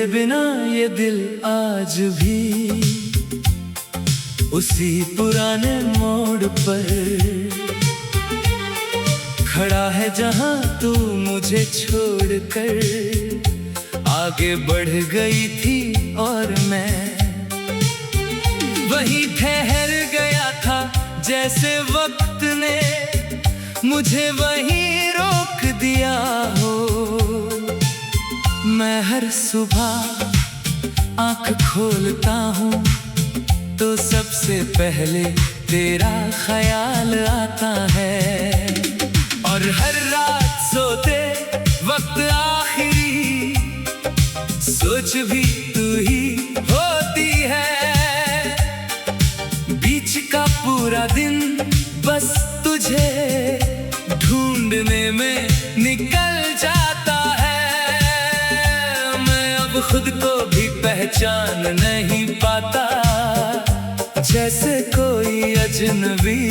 तेरे बिना ये दिल आज भी उसी पुराने मोड़ पर खड़ा है, जहां तू मुझे छोड़कर आगे बढ़ गई थी और मैं वहीं ठहर गया था, जैसे वक्त ने मुझे वहीं रोक दिया हो। मैं हर सुबह आँख खोलता हूँ तो सबसे पहले तेरा ख्याल आता है, और हर रात सोते वक्त आखिरी सोच भी तू ही होती है। बीच का पूरा दिन बस तुझे ढूंढने में निकल जाता है। मैं अब खुद को भी पहचान नहीं पाता, जैसे कोई अजनबी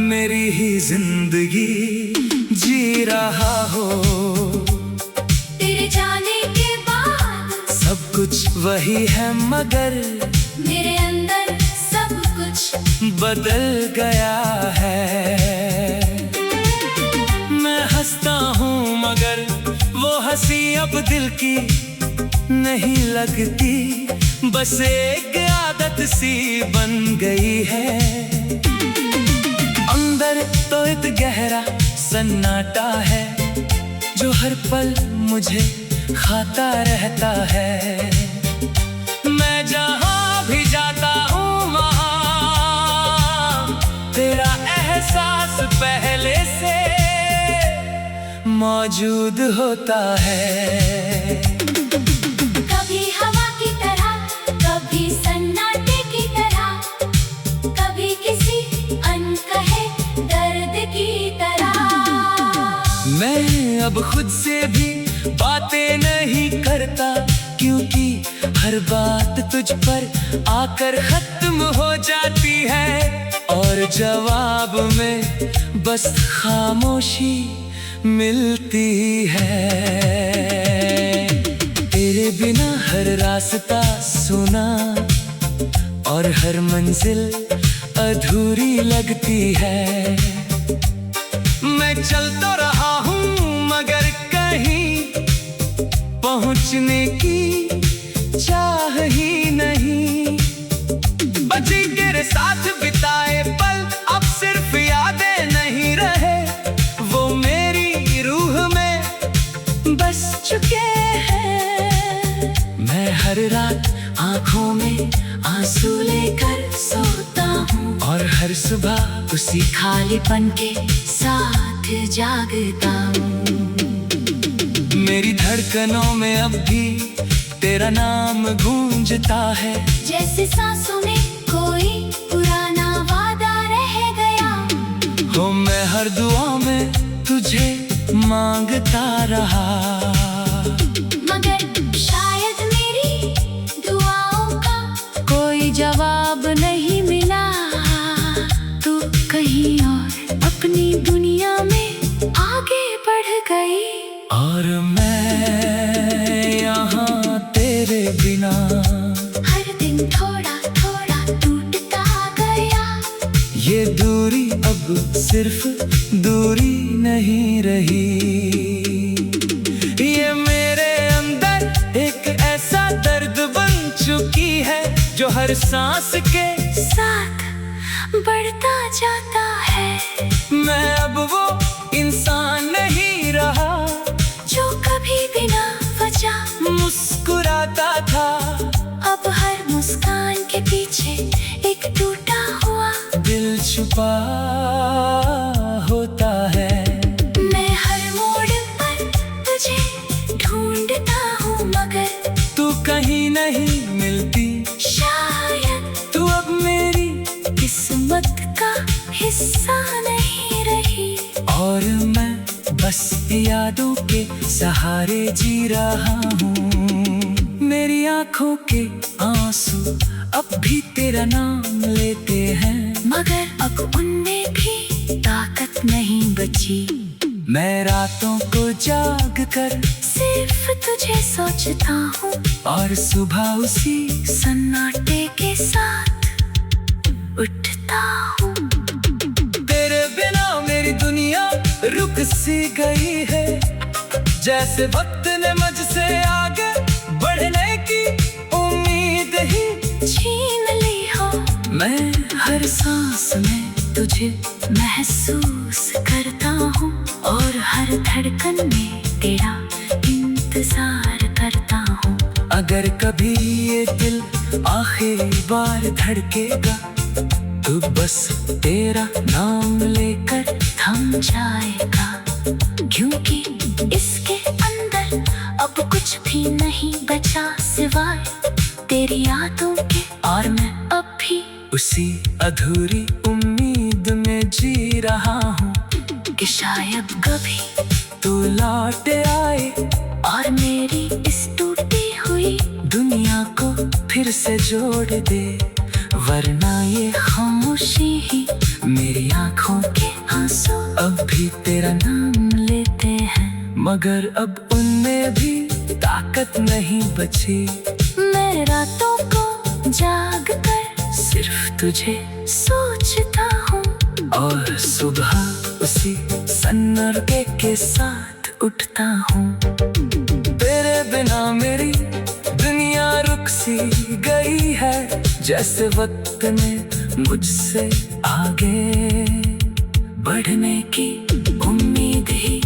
मेरी ही जिंदगी जी रहा हो। तेरे जाने के बाद सब कुछ वही है, मगर मेरे अंदर सब कुछ बदल गया है। मैं हंसता हूँ मगर वो हंसी अब दिल की नहीं लगती, बस एक आदत सी बन गई है। अंदर तो एक गहरा सन्नाटा है जो हर पल मुझे खाता रहता है। मैं जहाँ भी जाता हूँ वहाँ तेरा एहसास पहले से मौजूद होता है। कभी हवा की तरह, कभी सन्नाटे की तरह, कभी किसी अनकहे दर्द की तरह। मैं अब खुद से भी बातें नहीं करता, क्योंकि हर बात तुझ पर आकर खत्म हो जाती है, और जवाब में बस खामोशी मिलती है। तेरे बिना हर रास्ता सुना और हर मंजिल अधूरी लगती है। मैं चल तो रहा हूँ मगर कहीं पहुँचने की चाह ही नहीं। बची तेरे साथ बिताए पल अब सिर्फ यादें नहीं रहे, वो मेरी रूह में बस चुके हैं। मैं हर रात आँखों में आंसू लेकर सोता हूँ, और हर सुबह उसी खालीपन के साथ जागता हूँ। मेरी धड़कनों में अब भी तेरा नाम गूंजता है, जैसे सांसों में कोई पुराना वादा रह गया हो। मैं हर दुआ में तुझे मांगता रहा, मगर शायद मेरी दुआओं का कोई जवाब नहीं मिला। तू कहीं और अपनी दुनिया में आगे बढ़ गई, और मैं यहाँ तेरे बिना हर दिन थोड़ा थोड़ा टूटता गया। ये दूरी अब सिर्फ दूरी नहीं रही, ये मेरे अंदर एक ऐसा दर्द बन चुकी है जो हर सांस के साथ बढ़ता जाता है। मैं अब वो इंसान नहीं रहा जो कभी बिना वजह मुस्कुराता था। अब हर मुस्कान के पीछे एक टूटा हुआ दिल छुपा होता है। मैं हर मोड़ पर तुझे ढूंढता हूँ, मगर तू कहीं नहीं मिलती, शायद तू अब मेरी किस्मत का हिस्सा नहीं रही। और मैं बस यादों के सहारे जी रहा हूँ। मेरी आंखों के आंसू अब भी तेरा नाम लेते हैं, मगर अब उनमें भी ताकत नहीं बची। मैं रातों को जाग कर सिर्फ तुझे सोचता हूँ, और सुबह उसी सन्नाटे के साथ उठता हूँ। तेरे बिना मेरी दुनिया रुक सी गई है, जैसे वक्त ने मुझसे आगे बढ़ने की उम्मीद ही छीन ली हो। मैं हर सांस में तुझे महसूस करता हूँ, और हर धड़कन में तेरा इंतजार करता हूँ। अगर कभी ये दिल आखिरी बार धड़केगा, तो बस तेरा नाम लेकर थम जाएगा, क्योंकि इसके अंदर अब कुछ भी नहीं बचा सिवाय तेरी यादों के। और मैं अब भी उसी अधूरी उम्मीद में जी रहा हूँ कि शायद कभी तू लौट आए, और मेरी इस टूटी हुई दुनिया को फिर से जोड़ दे। वरना ये खामोशी ही मेरी आंखों के आंसू अब भी तेरा नाम लेते हैं। मगर अब उनमें भी ताकत नहीं बची। मैं रातों को जाग कर सिर्फ तुझे सोचता हूँ, और सुबह उसी सन्नाटे के साथ उठता हूँ। तेरे बिना मेरी दुनिया रुक सी गई है, जैसे वक्त ने मुझसे आगे बढ़ने की उम्मीद ही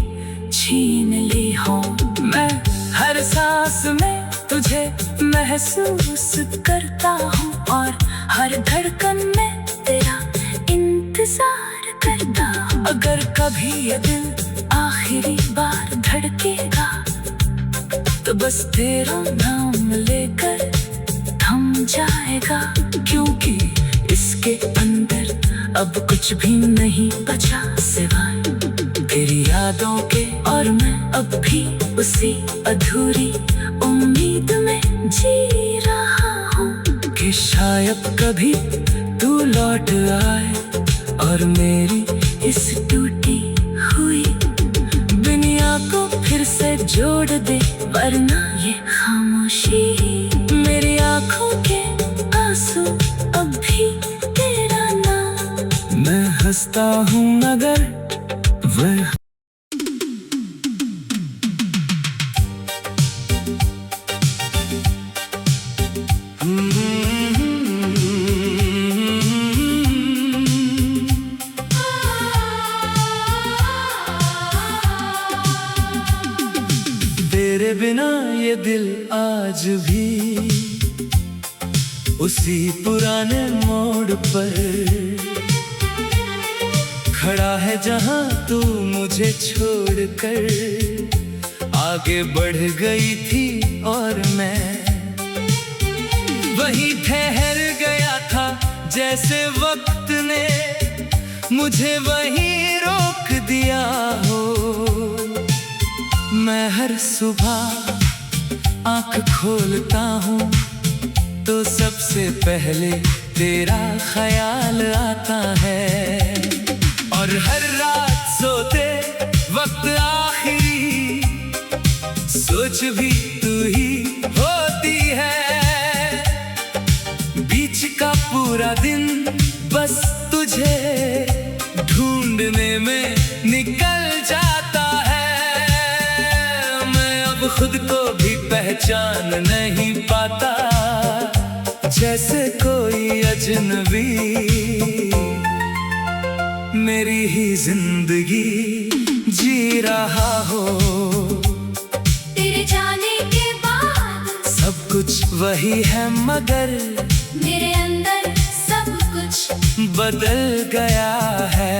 छीन ली हो। मैं हर सांस में तुझे महसूस करता हूँ, और हर धड़कन में तेरा इंतजार करता हूँ। अगर कभी ये दिल आखिरी बार धड़केगा, तो बस तेरा नाम लेकर थम जाएगा, क्योंकि इसके अंदर अब कुछ भी नहीं बचा सिवाय तेरी यादों के। और मैं अब भी उसी अधूरी उम्मीद में जी रहा हूँ कि शायद कभी तू लौट आए, और मेरी इस टूटी हुई दुनिया को फिर से जोड़ दे। वरना ये खामोशी मेरी आंखों के आंसू अब भी तेरा नाम। मैं हंसता हूँ मगर वह तेरे बिना ये दिल आज भी उसी पुराने मोड़ पर खड़ा है, जहां तू मुझे छोड़कर आगे बढ़ गई थी। और मैं वहीं ठहर गया था, जैसे वक्त ने मुझे वहीं रोक दिया हो। मैं हर सुबह आँख खोलता हूँ, तो सबसे पहले तेरा ख्याल आता है। और हर रात सोते वक्त आखिरी सोच भी तू ही होती है। बीच का पूरा दिन बस तुझे ढूंढने में निकल जाता है। मैं अब खुद को भी पहचान नहीं पाता, जैसे कोई अजनबी मेरी ही जिंदगी जी रहा हो। तेरे जाने के बाद सब कुछ वही है, मगर मेरे अंदर सब कुछ बदल गया है।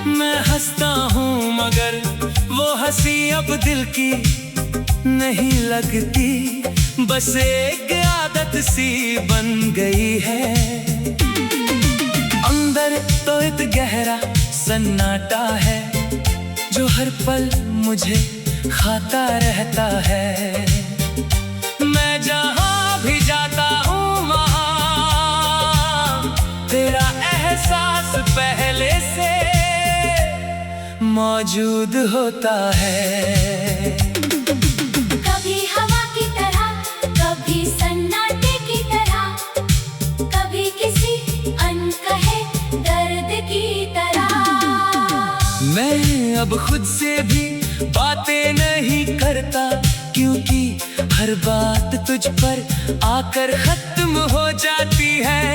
मैं हंसता हूँ मगर वो हंसी अब दिल की नहीं लगती, बस एक आदत सी बन गई है। अंदर तो एक गहरा सन्नाटा है, जो हर पल मुझे खाता रहता है। मैं जहाँ भी जाता हूँ वहाँ तेरा एहसास पहले से मौजूद होता है। कभी हवा की तरह, कभी सन्नाटे की तरह, कभी किसी अनकहे दर्द की तरह। मैं अब खुद से भी बातें नहीं करता, क्योंकि हर बात तुझ पर आकर खत्म हो जाती है,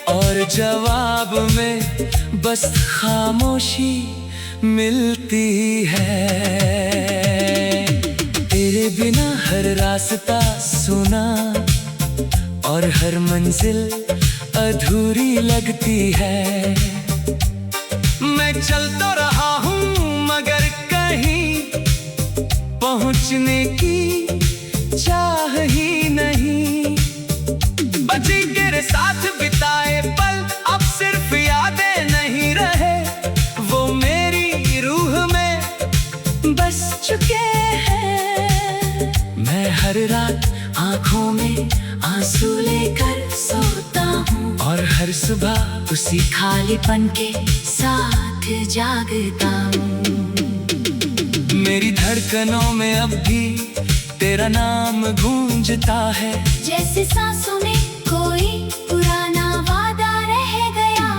और जवाब में बस खामोशी मिलती है। तेरे बिना हर रास्ता सुना और हर मंजिल अधूरी लगती है। मैं चल तो रहा हूँ मगर कहीं पहुँचने की चाह ही नहीं। बची तेरे साथ बिताए पल अब सिर्फ यादें नहीं रहे, वो मेरी रूह में बस चुके हैं। मैं हर रात आँखों में आंसू लेकर सोता हूँ, और हर सुबह उसी खालीपन के साथ जागता हूँ। मेरी धड़कनों में अब भी तेरा नाम गूंजता है, जैसे सांसों में कोई पुराना वादा रह गया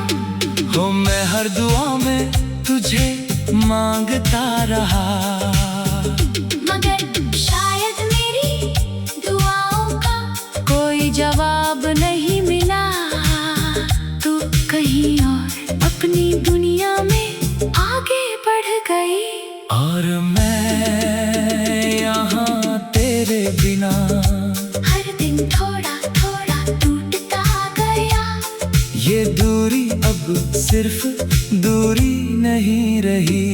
हो। मैं हर दुआ में तुझे मांगता रहा, मगर शायद मेरी दुआओं का कोई जवाब नहीं मिला। तू कहीं और अपनी दुनिया में आगे बढ़ गई, और मैं यहाँ तेरे बिना हर दिन थोड़ा थोड़ा टूटता गया। ये दूरी अब सिर्फ दूरी नहीं रही,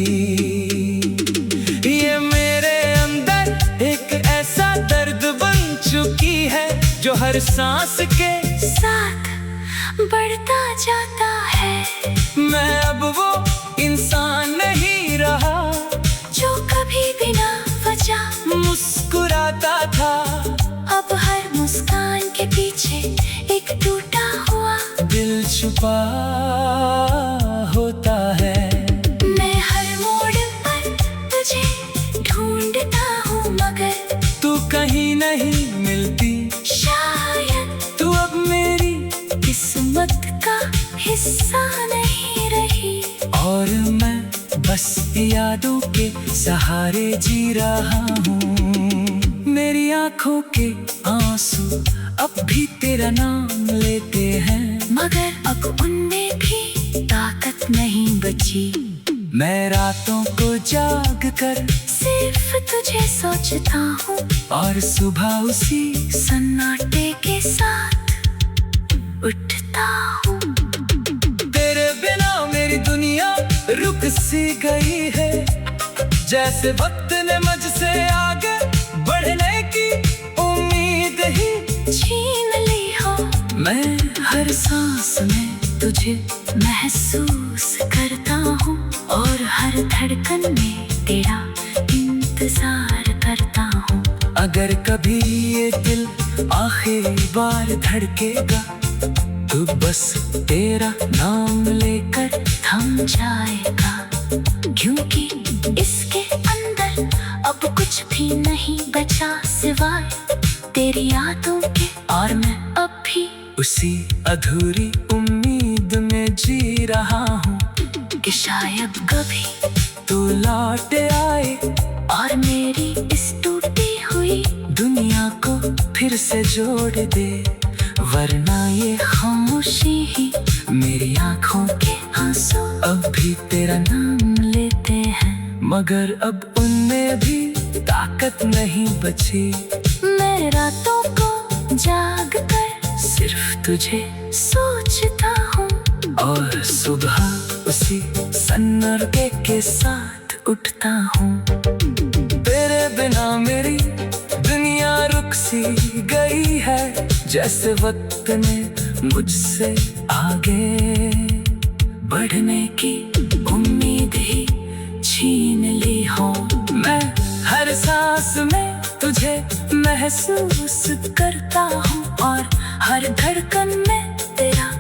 ये मेरे अंदर एक ऐसा दर्द बन चुकी है, जो हर सांस के साथ बढ़ता जाता है। मैं अब वो इंसान नहीं रहा जो कभी बिना वजह मुस्कुराता था। अब हर मुस्कान के पीछे एक टूटा हुआ दिल छुपा होता है। मैं हर मोड़ पर तुझे ढूंढता हूँ, मगर तू कहीं नहीं मिलती, शायद तू अब मेरी किस्मत का हिस्सा नहीं रही। और मैं बस यादों के सहारे जी रहा हूँ। मेरी आँखों के आंसू अब भी तेरा नाम लेते हैं, मगर अब उनमें भी ताकत नहीं बची। मैं रातों को जाग कर सिर्फ तुझे सोचता हूँ, और सुबह उसी सन्नाटे के साथ उठता हूँ। तेरे बिना मेरी दुनिया रुक सी गई है, जैसे वक्त ने मुझसे आगे बढ़ने की उम्मीद ही छीन ली हो। मैं हर सांस में तुझे महसूस करता हूँ, और हर धड़कन में तेरा इंतजार करता हूँ। अगर कभी ये दिल आखिरी बार धड़केगा, तो बस तेरा नाम लेकर थम जाएगा, क्योंकि इसके अंदर अब कुछ भी नहीं बचा सिवाय तेरी यादों के। और मैं अब भी उसी अधूरी उम्मीद में जी रहा हूँ, कि शायद कभी तू लौट आए और मेरी इस टूटी हुई दुनिया को फिर से जोड़ दे। वरना ये खामोशी ही मेरी आँखों के आंसू अब भी तेरा नाम लेते हैं, मगर अब उनमें भी ताकत नहीं बची। मैं रातों को जाग कर सिर्फ तुझे सोचता हूँ, और सुबह उसी सन्नाटे के साथ उठता हूँ। तेरे बिना मेरी दुनिया रुक सी गई है, जैसे वक्त ने मुझसे आगे बढ़ने की उम्मीद ही छीन ली हो। मैं हर सांस में तुझे महसूस करता हूँ, और हर धड़कन में तेरा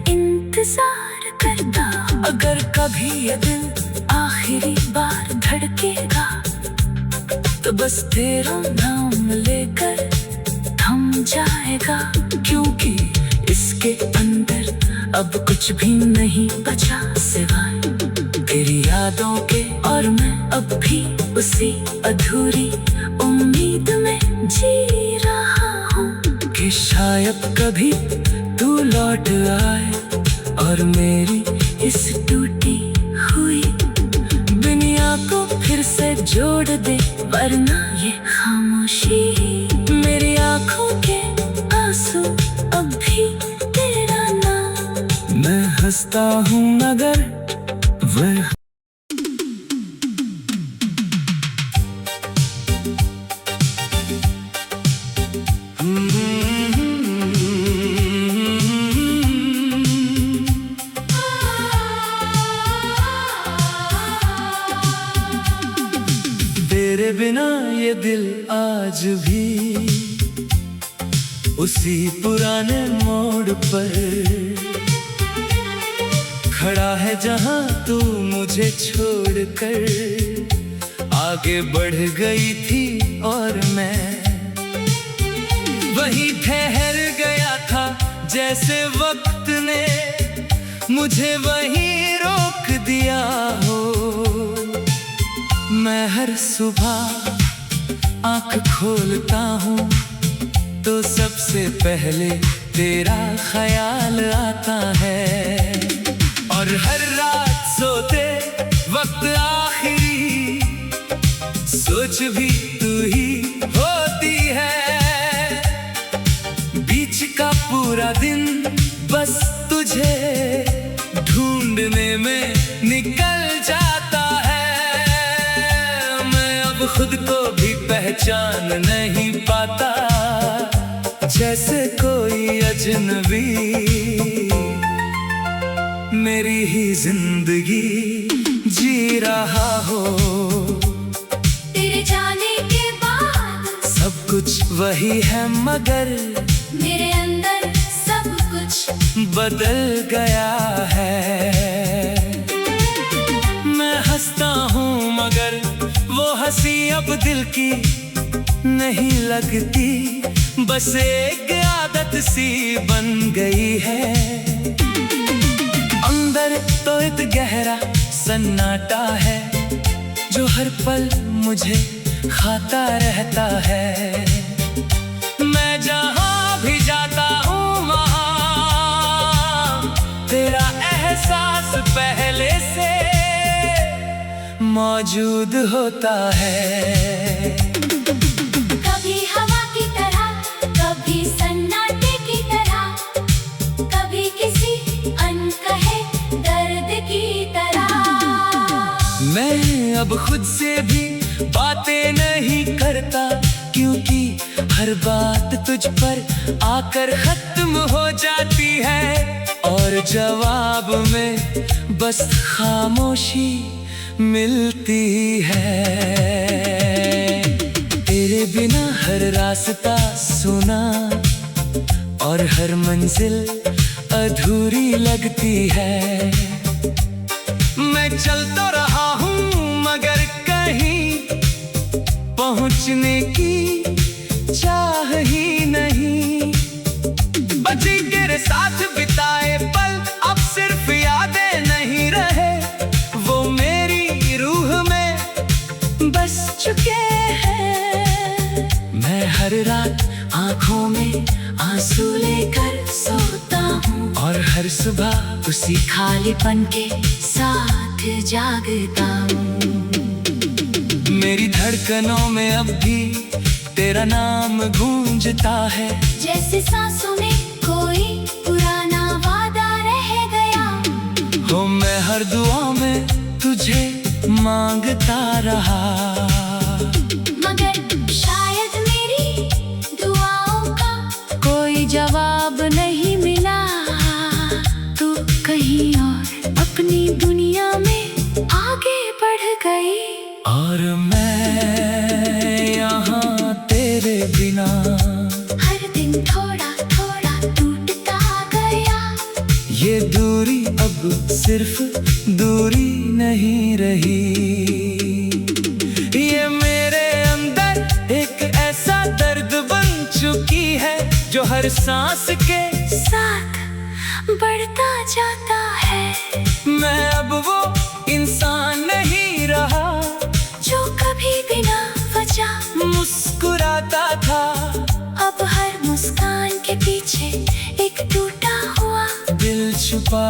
इंतजार करता हूँ। अगर कभी ये दिल आखिरी बार बस तेरा नाम लेकर थम जाएगा, क्योंकि इसके अंदर अब कुछ भी नहीं बचा सिवाय तेरी यादों के। और मैं अब भी उसी अधूरी उम्मीद में जी रहा हूँ कि शायद कभी तू लौट आए और मेरी इस टूटी हुई दुनिया को फिर से जोड़ दे, वरना ये खामोशी मेरी आंखों के आंसू अब भी तेरा नाम। मैं हंसता हूँ मगर वह तेरे बिना ये दिल आज भी उसी पुराने मोड़ पर खड़ा है, जहां तू मुझे छोड़कर आगे बढ़ गई थी और मैं वहीं ठहर गया था, जैसे वक्त ने मुझे वहीं रोक दिया हो। मैं हर सुबह आंख खोलता हूँ तो सबसे पहले तेरा ख्याल आता है, और हर रात सोते वक्त आखिरी सोच भी तू ही होती है। बीच का पूरा दिन बस तुझे ढूंढने में निकल जाता है। मैं अब खुद को भी पहचान नहीं पाता, जैसे कोई अजनबी मेरी ही जिंदगी जी रहा हो। तेरे जाने के बाद सब कुछ वही है, मगर मेरे अंदर सब कुछ बदल गया है। मैं हंसता हूँ मगर वो हंसी अब दिल की नहीं लगती, बस एक आदत सी बन गई है। अंदर तो एक गहरा सन्नाटा है जो हर पल मुझे खाता रहता है। मैं जहां भी जाता हूँ वहां तेरा एहसास पहले से मौजूद होता है। कभी हवा की तरह, कभी सन्नाटे की तरह, कभी किसी अनकहे दर्द की तरह। मैं अब खुद से भी बातें नहीं करता, क्योंकि हर बात तुझ पर आकर खत्म हो जाती है, और जवाब में बस खामोशी मिलती है। तेरे बिना हर रास्ता सुना और हर मंजिल अधूरी लगती है। मैं चल तो रहा हूँ मगर कहीं पहुँचने की चाह ही नहीं। बची तेरे साथ बिताए पल अब सिर्फ यादें नहीं रहे, वो मेरी रूह में बस चुके हैं। मैं हर रात आंखों में आंसू लेकर सोता हूँ, और हर सुबह उसी खालीपन के साथ जागता हूँ। मेरी धड़कनों में अब भी तेरा नाम गूंजता है, जैसे सांसों में कोई पुराना वादा रह गया हो। मैं हर दुआ में तुझे मांगता रहा, मगर शायद मेरी दुआओं का कोई जवाब नहीं मिला। तू कहीं और अपनी दुनिया में आगे बढ़ गई, और मैं यहाँ तेरे बिना हर दिन थोड़ा थोड़ा टूटता गया। ये दूरी अब सिर्फ दूरी नहीं रही, ये मेरे अंदर हर सांस के साथ बढ़ता जाता है। मैं अब वो इंसान नहीं रहा जो कभी बिना वजह मुस्कुराता था। अब हर मुस्कान के पीछे एक टूटा हुआ दिल छुपा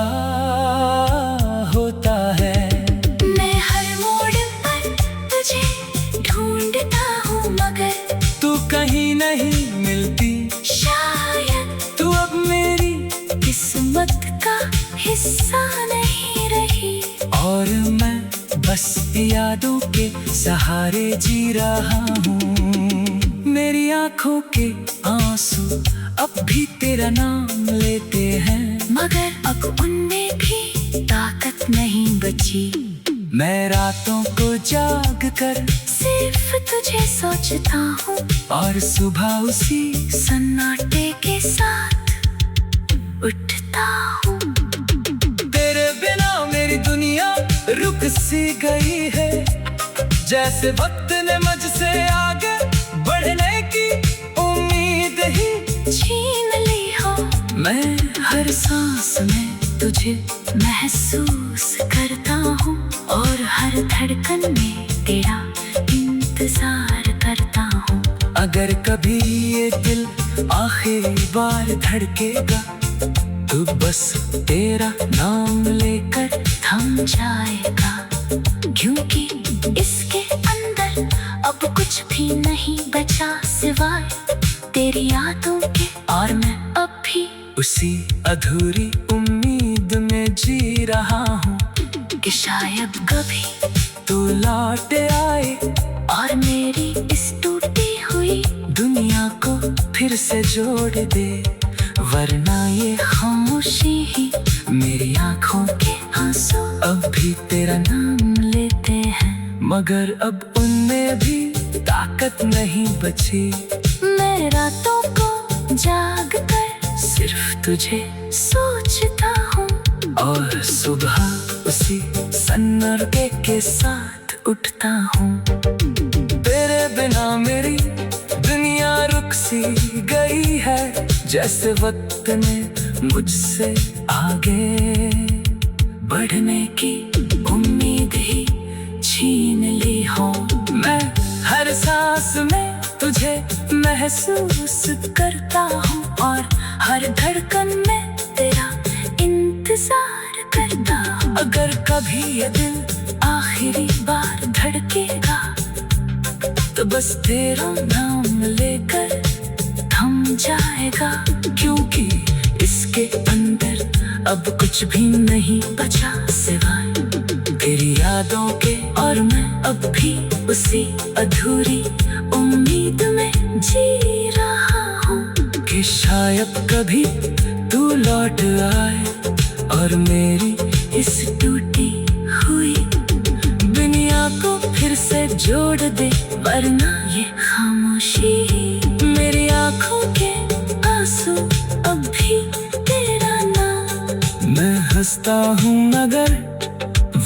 होता है। मैं हर मोड़ पर तुझे ढूंढता हूँ मगर तू कहीं नहीं मिलती। शायद तू अब मेरी किस्मत का हिस्सा नहीं रही। और मैं बस यादों के सहारे जी रहा हूँ। मेरी आंखों के आंसू अब भी तेरा नाम लेते हैं, मगर अब उनमें भी ताकत नहीं बची। मैं रातों को जाग कर सिर्फ तुझे सोचता हूँ और सुबह उसी सन्नाटे के साथ उठता हूँ। तेरे बिना मेरी दुनिया रुक सी गई है, जैसे वक्त ने मुझसे आगे बढ़ने की उम्मीद ही छीन ली हो। मैं हर सांस में तुझे महसूस करता हूँ और हर धड़कन में तेरा इंतजार करता हूँ। अगर कभी ये दिल आखिरी बार धड़केगा तो बस तेरा नाम लेकर थम जाएगा, क्योंकि इसके अंदर अब कुछ भी नहीं बचा सिवाय तेरी यादों के। और मैं अब भी उसी अधूरी उम्मीद में जी रहा हूँ कि शायद कभी तू लौट आए और मेरी इस टूटी हुई दुनिया को फिर से जोड़ दे। वरना ये खामोशी ही मेरी आंखों के आंसू अब भी तेरा नाम लेते हैं, मगर अब उनमें भी ताकत नहीं बची। मैं रातों को जाग कर सिर्फ तुझे सोचता हूँ और सुबह उसी सन्नाटे के साथ उठता हूँ। तेरे बिना मेरी दुनिया रुक सी गई है, जैसे वक्त ने मुझसे आगे बढ़ने की उम्मीद ही छीन ली हो। मैं हर सांस में तुझे महसूस करता हूँ और हर धड़कन में तेरा इंतजार करता हूँ। अगर कभी ये दिल आखिरी बार धड़केगा तो बस तेरा नाम लेकर थम जाएगा, क्योंकि इसके अंदर अब कुछ भी नहीं बचा सिवाय तेरी यादों के। और मैं अब भी उसी अधूरी उम्मीद में जी रहा हूँ कि शायद कभी तू लौट आए और मेरी इस टूटी हुई दुनिया को फिर से जोड़ दे। वरना ये खामोशी मेरी आंखों के आंसू अब भी तेरा नाम। मैं हंसता हूँ मगर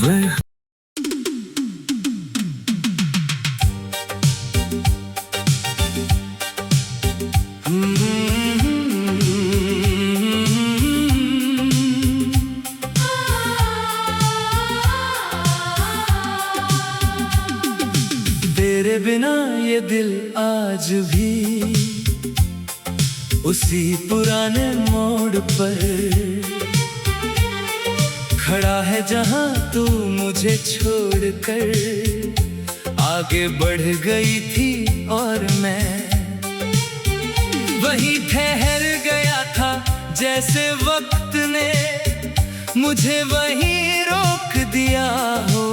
वह तेरे बिना ये दिल आज भी उसी पुराने मोड़ पर खड़ा है, जहां तू मुझे छोड़कर आगे बढ़ गई थी और मैं वहीं ठहर गया था, जैसे वक्त ने मुझे वहीं रोक दिया हो।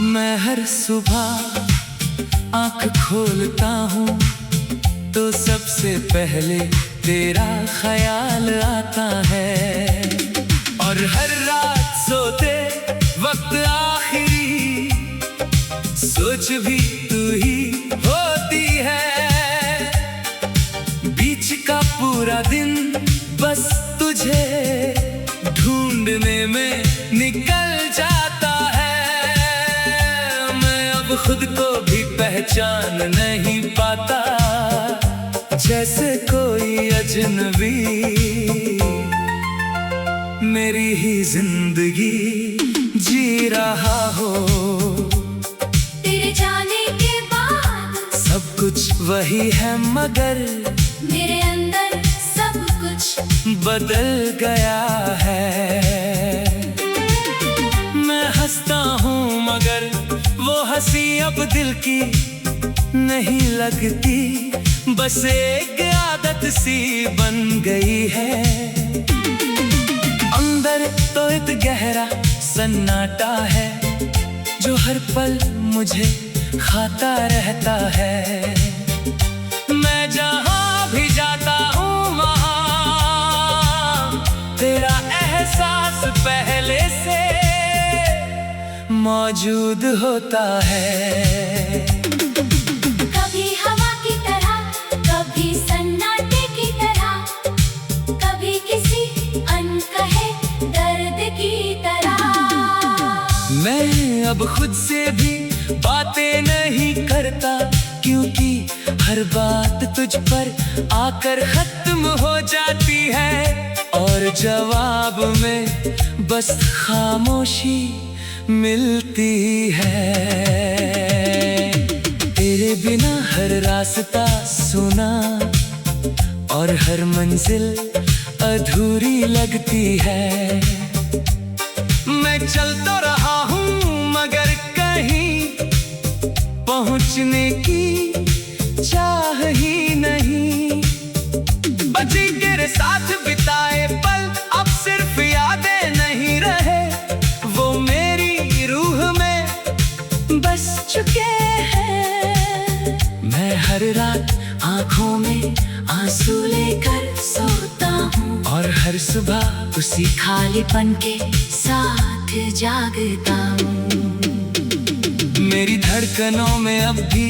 मैं हर सुबह आँख खोलता हूँ तो सबसे पहले तेरा ख्याल आता है, और हर रात सोते वक्त आखिरी सोच भी तू ही होती है। बीच का पूरा दिन बस तुझे ढूंढने में निकल जाता है। मैं अब खुद को भी पहचान नहीं पाता, जैसे को अजनबी, मेरी ही जिंदगी जी रहा हो। तेरे जाने के बाद सब कुछ वही है मगर मेरे अंदर सब कुछ बदल गया है। मैं हंसता हूँ मगर वो हंसी अब दिल की नहीं लगती, बस एक आदत सी बन गई है। अंदर तो एक गहरा सन्नाटा है जो हर पल मुझे खाता रहता है। मैं जहाँ भी जाता हूँ वहाँ तेरा एहसास पहले से मौजूद होता है। कभी हवा की तरह, कभी सन्नाटे की तरह, कभी किसी अनकहे दर्द की तरह। मैं अब खुद से भी बातें नहीं करता, क्योंकि हर बात तुझ पर आकर खत्म हो जाती है और जवाब में बस खामोशी मिलती है। तेरे बिना हर रास्ता सुना और हर मंजिल अधूरी लगती है। मैं चल तो रहा हूँ मगर कहीं पहुँचने की चाह ही नहीं। बची तेरे साथ बिताए पल अब सिर्फ यादें नहीं रहे, वो मेरी रूह में बस चुके हैं। मैं हर रात आँखों में आंसू लेकर सोता हूँ और हर सुबह उसी खालीपन के साथ जागता हूँ। मेरी धड़कनों में अब भी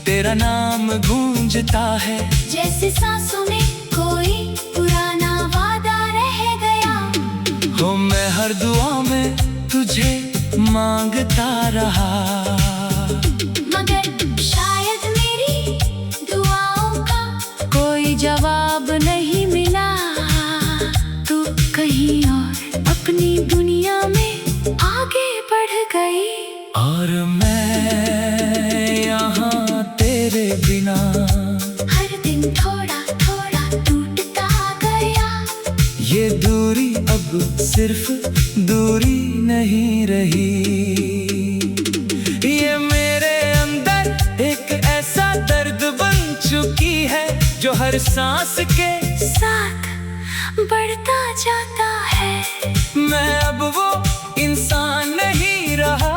तेरा नाम गूंजता है, जैसे सांसों में कोई पुराना वादा रह गया हो। मैं हर दुआ में तुझे मांगता रहा, मगर शायद मेरी दुआओं का कोई जवाब नहीं मिला। तू कहीं और अपनी दुनिया में आगे बढ़ गई और मैं यहाँ तेरे बिना हर दिन थोड़ा थोड़ा टूटता गया। ये दूरी अब सिर्फ दूरी नहीं रही, ये मेरे अंदर एक ऐसा दर्द बन चुकी है जो हर सांस के साथ बढ़ता जाता है। मैं अब वो इंसान नहीं रहा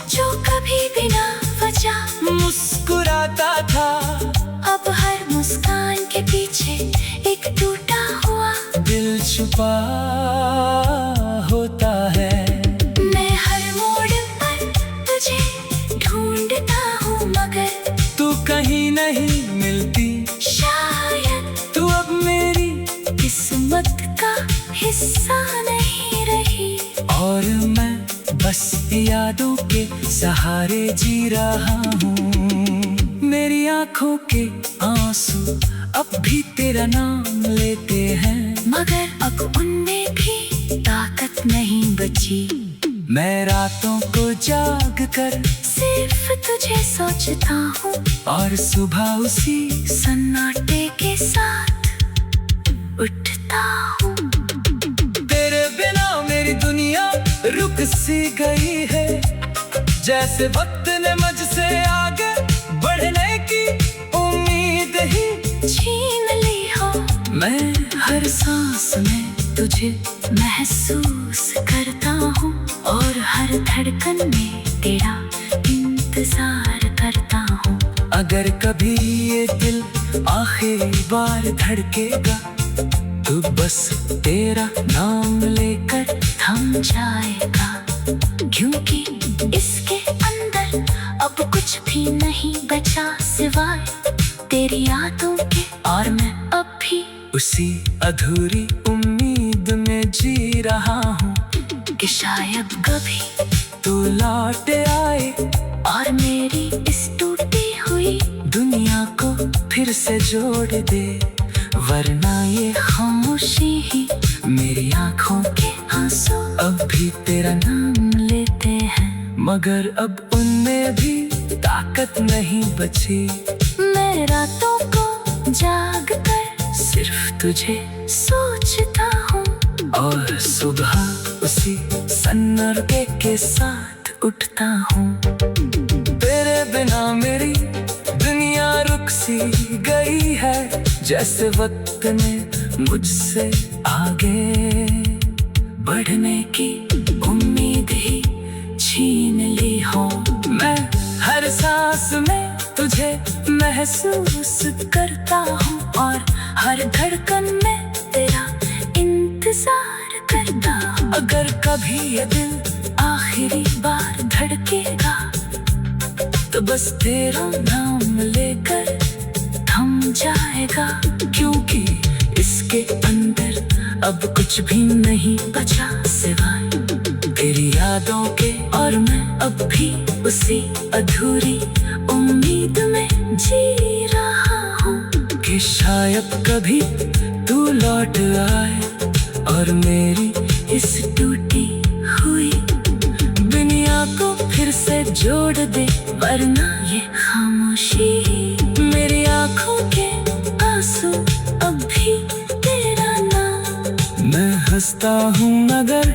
जो कभी बिना वजह मुस्कुराता था। अब हर मुस्कान के पीछे एक टूटा हुआ दिल छुपा होता है। मैं हर मोड़ पर तुझे ढूंढता हूँ मगर तू कहीं नहीं मिलती, शायद तू अब मेरी किस्मत का हिस्सा नहीं रही। और मैं बस यादों के सहारे जी रहा हूँ। मेरी आँखों के आंसू अब भी तेरा नाम लेते हैं, मगर अब उनमें भी ताकत नहीं बची। मैं रातों को जाग कर सिर्फ तुझे सोचता हूँ और सुबह उसी सन्नाटे के साथ उठता हूँ। तेरे बिना मेरी दुनिया रुक सी गई है, जैसे वक्त ने मुझसे आगे बढ़ने की उम्मीद ही छीन ली हो। मैं हर सांस में तुझे महसूस करता हूँ और हर धड़कन में तेरा इंतजार करता हूँ। अगर कभी ये दिल आखिरी बार धड़केगा तो बस तेरा नाम लेकर थम जाएगा, क्योंकि इसके अंदर अब कुछ भी नहीं बचा सिवाय तेरी यादों के। और मैं अब भी उसी अधूरी उम्मीद में जी रहा हूँ कि शायद कभी तू लौट आए और मेरी इस टूटी हुई दुनिया को फिर से जोड़ दे। वरना ये खामोशी ही मेरी आंखों के आंसू अब भी तेरा नाम लेते हैं। मगर अब उनमें भी ताकत नहीं बची। मैं रातों को जाग कर सिर्फ तुझे सोचता हूँ और सुबह उसी सन्नाटे के साथ उठता हूँ। तेरे बिना मेरी दुनिया रुक सी गई है, जैसे वक्त ने मुझसे आगे बढ़ने की उम्मीद ही छीन ली हो। मैं हर सांस में तुझे महसूस करता हूँ और हर धड़कन में तेरा इंतजार करता हूँ। अगर कभी ये दिल आखिरी बार धड़केगा तो बस तेरा नाम लेकर थम जाएगा, क्योंकि इसके अंदर अब कुछ भी नहीं बचा सिवाय तेरी यादों के। और मैं अब भी उसी अधूरी उम्मीद में जी रहा हूँ कि शायद कभी तू लौट आए और मेरी इस टूटी हुई दुनिया को फिर से जोड़ दे। वरना ये खामोशी मेरी आंखों के आंसू अब भी तेरा नाम। मैं हंसता हूँ मगर